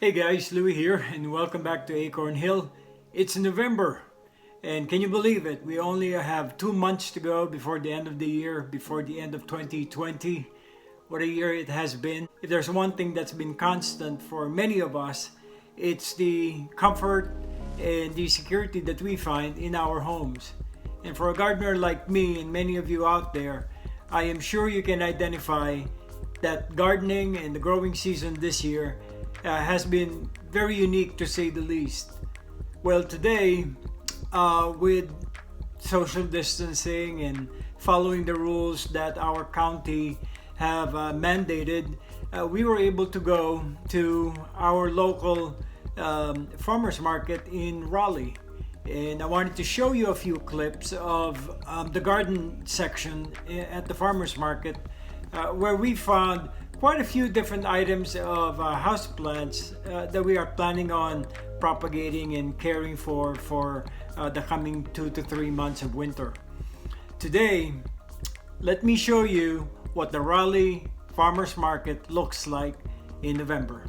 Hey guys, Louis here, and welcome back to Acorn Hill. It's November, and can you believe it? We only have 2 months to go before the end of the year, before the end of 2020. What a year it has been. If there's one thing that's been constant for many of us, it's the comfort and the security that we find in our homes. And for a gardener like me and many of you out there, I am sure you can identify that gardening and the growing season this year has been very unique, to say the least. Well, today, with social distancing and following the rules that our county have mandated, we were able to go to our local farmers market in Raleigh. And I wanted to show you a few clips of the garden section at the farmers market, where we found quite a few different items of houseplants that we are planning on propagating and caring for the coming 2 to 3 months of winter. Today, let me show you what the Raleigh Farmers Market looks like in November.